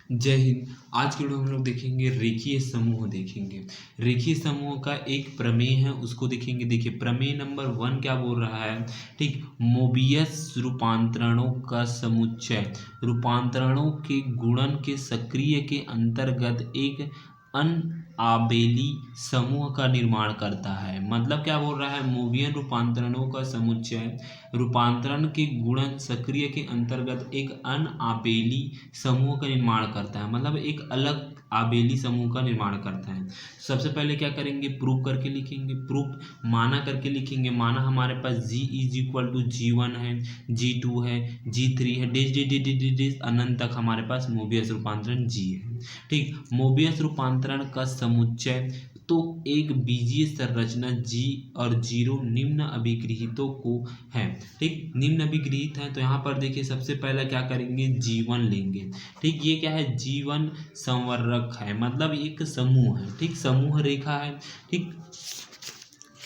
जय हिंद। आज के वीडियो में हम लोग देखेंगे रेखीय समूह देखेंगे। रेखीय समूह का एक प्रमेय है, उसको देखेंगे। देखिए प्रमेय नंबर 1 क्या बोल रहा है, ठीक, मोबियस रूपांतरणों का समुच्चय रूपांतरणों के गुणन के सक्रिय के अंतर्गत एक अनआबेली समूह का निर्माण करता है। मतलब क्या बोल रहा है, मोबियन रूपांतरणों का समुच्चय रूपांतरण के गुणन सक्रिय के अंतर्गत एक अनआबेली समूह का निर्माण करता है। मतलब एक अलग आबेली समूह का निर्माण करता है। सबसे पहले क्या करेंगे, प्रूफ करके लिखेंगे। प्रूफ माना करके लिखेंगे। माना हमारे पास G is equal to G1 है, G2 है, G3 है, डिस डिस डिस डिस डिस डिस अनंत तक हमारे पास मोबियस रूपांतरण G है। ठीक, मोबियस रूपांतरण का समुच्चय तो एक बीजीय संरचना G और 0 निम्न अभिगृहितों को है। ठीक, निम्न अभिगृहित है तो यहाँ पर देखिए सबसे पहला क्या करेंगे, G1 लेंगे। ठीक, ये क्या है, G1 संवर्रक है, मतलब एक समूह है। ठीक, समूह रेखा है। ठीक,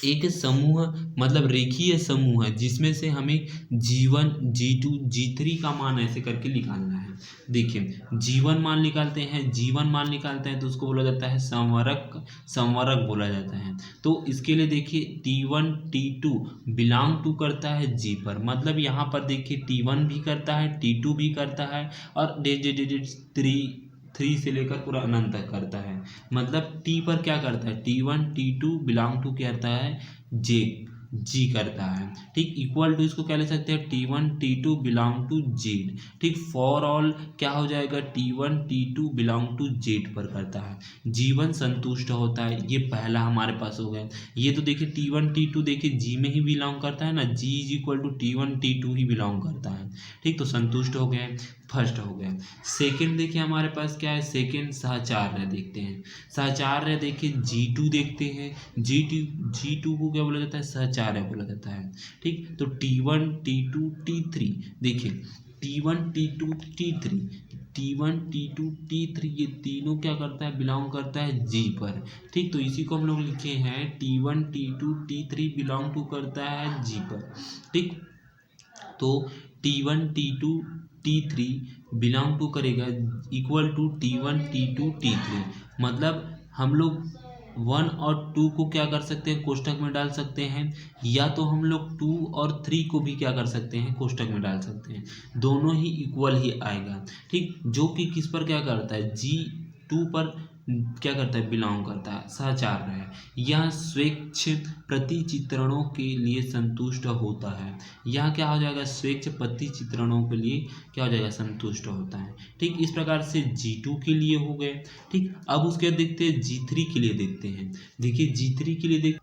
एक समूह मतलब रेखीय समूह है जिसमें से हमें G1 G2 G3 का मान ऐसे करके निकालना है। देखिए G1 मान निकालते हैं, G1 मान निकालते हैं तो उसको बोला जाता है संवरक बोला जाता है। तो इसके लिए देखिए T1 T2 बिलोंग टू करता है G पर, मतलब यहाँ पर देखिए T1 भी करता है, T2 भी करता है और थ्री से लेकर पूरा अनंत तक करता है। मतलब टी पर क्या करता है, T1 T2 बिलोंग टू क्या करता है, जी करता है। ठीक, इक्वल टू इसको क्या ले सकते हैं, T1 T2 belong to Z. ठीक, फॉर ऑल क्या हो जाएगा, T1 T2 belong to Z पर करता है। G1 संतुष्ट होता है, ये पहला हमारे पास हो गया। ये तो देखिए T1 T2 देखिए जी में ही बिलोंग करता है ना, G is equal to T1 T2 ही बिलोंग करता है। ठीक, तो संतुष्ट हो गया, फर्स्ट हो गया। सेकंड देखिए हमारे पास क्या है, सेकंड सहचार्य देखते हैं। सहचार्य देखिए G2 देखते हैं। G2 को क्या बोला जाता है, सहचार्य बोला जाता है। ठीक, तो T1 T2 T3 देखिए T1 T2 T3 T1 T2 T3 ये तीनों क्या करता है, बिलोंग करता है G पर। ठीक, तो इसी को हम लोग लिखे हैं T1 T2 T3 belong to करता है G पर। ठीक, तो T1 T2 T3 belong to करेगा equal to T1 T2 T3। मतलब हम लोग 1 और 2 को क्या कर सकते हैं, कोष्टक में डाल सकते हैं, या तो हम लोग 2 और 3 को भी क्या कर सकते हैं, कोष्टक में डाल सकते हैं। दोनों ही इक्वल ही आएगा। ठीक, जो कि किस पर क्या करता है, G2 पर क्या करता है, बिलोंग करता है, सहचार्य है। यह स्वेच्छ प्रतिचित्रणों के लिए संतुष्ट होता है। यह क्या हो जाएगा, स्वेच्छ प्रतिचित्रणों के लिए क्या हो जाएगा, संतुष्ट होता है। ठीक, इस प्रकार से G2 के लिए हो गए। ठीक, अब उसके बाद देखते हैं G3 के लिए देखते हैं। देखिए G3 के लिए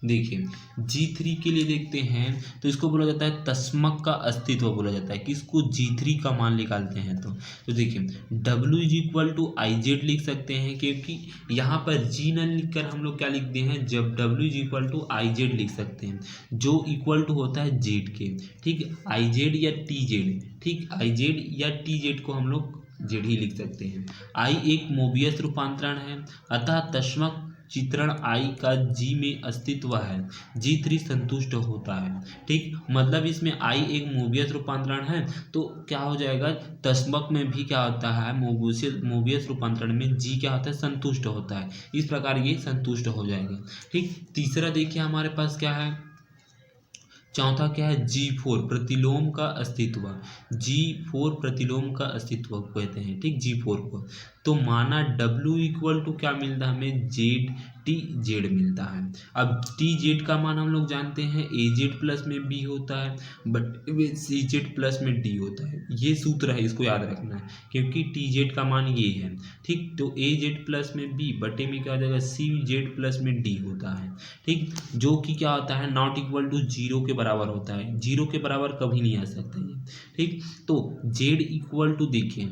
देखिए G3 के लिए देखते हैं तो इसको बोला जाता है तस्मक का अस्तित्व बोला जाता है। किसको, G3 का मान निकालते हैं तो देखिए W is equal to IZ लिख सकते हैं, क्योंकि यहाँ पर G न लिखकर हम लोग क्या लिखते हैं, जब W is equal to IZ लिख सकते हैं, जो इक्वल टू होता है Z के। ठीक, IZ या TZ। ठीक, IZ या TZ को हम लोग Z ही लिख सकते हैं। I एक मोबियस रूपांतरण है, अतः तस्मक चित्रण I का G में अस्तित्व है, G3 संतुष्ट होता है। ठीक, मतलब इसमें I एक मोबियस रूपांतरण है तो क्या हो जाएगा, तस्मक में भी क्या होता है, मोबियस रूपांतरण में G क्या होता है, संतुष्ट होता है। इस प्रकार ये संतुष्ट हो जाएगा। ठीक, तीसरा देखिए हमारे पास क्या है, चौथा क्या है, G4 प्रतिलोम का अस्तित्व। G4 प्रतिलोम का अस्तित्व कहते हैं। ठीक, G4 को तो माना W इक्वल टू क्या मिलता है हमें, TZ मिलता है। अब TZ का मान हम लोग जानते हैं AZ प्लस में B होता है, बट CZ प्लस में D होता है। ये सूत्र है, इसको याद रखना है, क्योंकि TZ का मान ये है। ठीक, तो AZ प्लस में B बटे में क्या हो जाएगा, CZ प्लस में D होता है। ठीक, जो कि क्या होता है, नॉट इक्वल टू 0 के बराबर होता है। 0 के बराबर कभी नहीं आ सकता ये। ठीक, तो Z इक्वल टू देखिए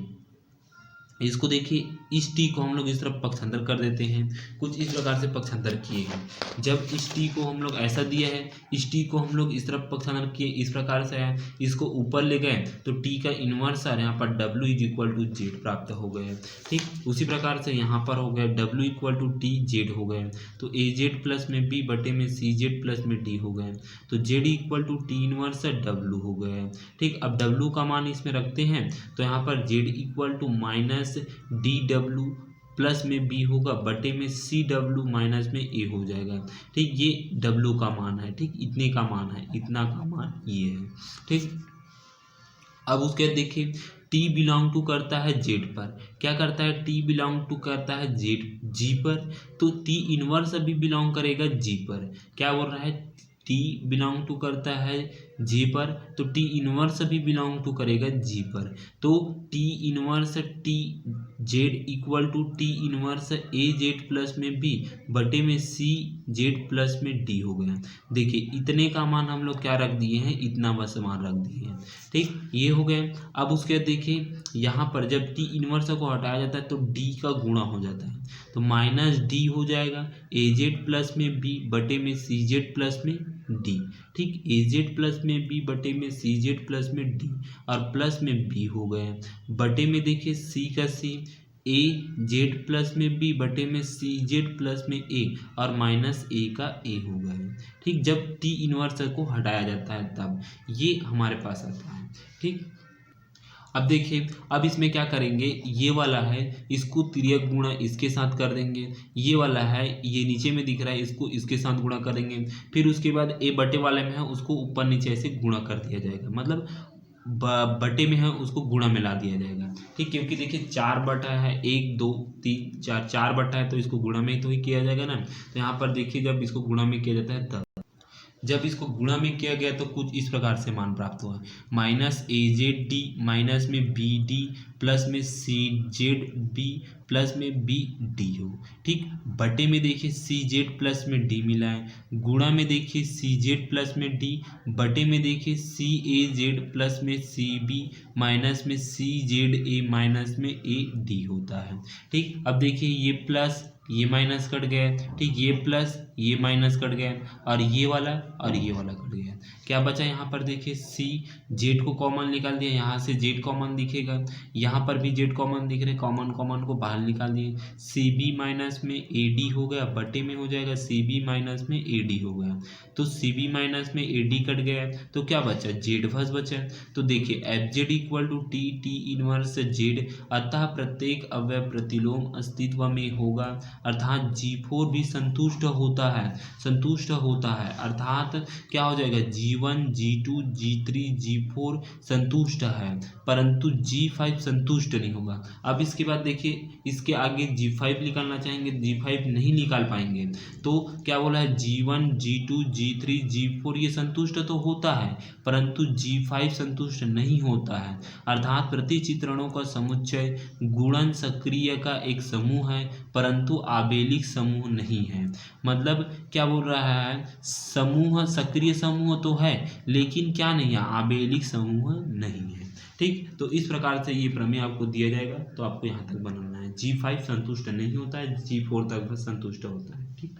इसको देखिए, इस टी को हम लोग इस तरफ पक्षांतर कर देते हैं, कुछ इस प्रकार से पक्षांतर किए हैं। जब इस टी को हम लोग ऐसा दिया है, इस टी को हम लोग इस तरफ पक्षांतर किए, इस प्रकार से है, इसको ऊपर ले गए तो टी का इन्वर्स आ यहाँ पर W is equal to Z प्राप्त हो गए। ठीक उसी प्रकार से यहाँ पर हो गया W equal to T Z हो गए, तो ए जेड प्लस में बी बटे में सी जेड प्लस में डी हो गए, तो Z equal to T inverse W हो गए। ठीक, अब W का मान इसमें रखते हैं तो यहाँ पर Z equal to minus D W plus में बी होगा बटे में सी डब्ल्यू माइनस में ए हो जाएगा। ठीक, ये डब्ल्यू का मान है। ठीक, इतने का मान है, इतना का मान ये है। ठीक, अब उसके बाद देखिए टी बिलोंग टू करता है जेड पर, क्या करता है, टी बिलोंग टू करता है जेड जी पर, तो टी इनवर्स अभी बिलोंग करेगा जी पर। क्या बोल रहा है, टी बिलोंग टू करता है जे पर, तो टी इनवर्स भी बिलोंग टू करेगा जी पर, तो T inverse T Z equal to T inverse A Z plus में बी बटे में सी जेड प्लस में डी हो गया। देखिए इतने का मान हम लोग क्या रख दिए हैं, इतना बस मान रख दिए हैं। ठीक, ये हो गए। अब उसके बाद देखिए यहाँ पर जब टी इनवर्स को हटाया जाता है तो डी का गुणा हो जाता है, तो माइनस डी हो जाएगा ए जेड प्लस में बी बटे में सी जेड प्लस में डी। ठीक, ए जेड प्लस में बी बटे में सी जेड प्लस में डी और प्लस में बी हो गए, बटे में देखिए सी का सी ए जेड प्लस में बी बटे में सी जेड प्लस में ए और माइनस ए का ए हो गए। ठीक, जब टी इनवर्स को हटाया जाता है तब ये हमारे पास आता है। ठीक, अब देखिए, अब इसमें क्या करेंगे, ये वाला है इसको तिर्यक गुणा इसके साथ कर देंगे, ये वाला है ये नीचे में दिख रहा है इसको इसके साथ गुणा करेंगे, फिर उसके बाद ए बटे वाले में है उसको ऊपर नीचे ऐसे गुणा कर दिया जाएगा, मतलब बटे में है उसको गुणा में ला दिया जाएगा। ठीक, क्योंकि देखिए 4 बटा है 1 2 3 4, 4 बटा है तो इसको गुणा में तो ही किया जाएगा ना। तो यहाँ पर देखिए जब इसको गुणा में किया जाता है तब, जब इसको गुणा में किया गया तो कुछ इस प्रकार से मान प्राप्त हुआ, माइनस ए जेड डी माइनस में बी डी प्लस में सी जेड बी प्लस में बी डी हो। ठीक, बटे में देखिए सी जेड प्लस में डी मिला है, गुणा में देखिए सी जेड प्लस में डी बटे में देखिए सी ए जेड प्लस में सी बी माइनस में सी जेड ए माइनस में ए डी होता है। ठीक, अब देखिए ये प्लस ये माइनस कट गया। ठीक, ये प्लस ये माइनस कट गया और ये वाला कट गया। क्या बचा यहाँ पर देखिए सी जेड को कॉमन निकाल दिया, यहाँ से जेड कॉमन दिखेगा, यहाँ पर भी जेड कॉमन दिख रहे, कॉमन को बाहर निकाल दिए, सी बी माइनस में ए डी हो गया बटे में हो जाएगा सी बी माइनस में ए डी हो गया, तो सी बी माइनस में ए डी कट गया तो क्या बचा, जेड फर्स्ट बचा। तो देखिए F Z equal to T T inverse Z, अतः प्रत्येक अवयव प्रतिलोम अस्तित्व में होगा, अर्थात G4 भी संतुष्ट होता है, अर्थात क्या हो जाएगा G1 G2 G3 G4 संतुष्ट है, परंतु G5 संतुष्ट नहीं होगा। अब इसके बाद देखिए इसके आगे G5 निकालना चाहेंगे, G5 नहीं निकाल पाएंगे, तो क्या बोला है G1 G2 G3 G4 ये संतुष्ट तो होता है परंतु G5 संतुष्ट नहीं होता है, अर्थात प्रतिचित्रणों का समुच्चय गुणन सक्रिय का एक समूह है परंतु आबेलिक समूह नहीं है। मतलब क्या बोल रहा है, समूह सक्रिय समूह तो है लेकिन क्या नहीं है, आबेलिक समूह नहीं है। ठीक, तो इस प्रकार से ये प्रमेय आपको दिया जाएगा, तो आपको यहाँ तक बनाना है। G5 संतुष्ट नहीं होता है, G4 तक संतुष्ट होता है। ठीक।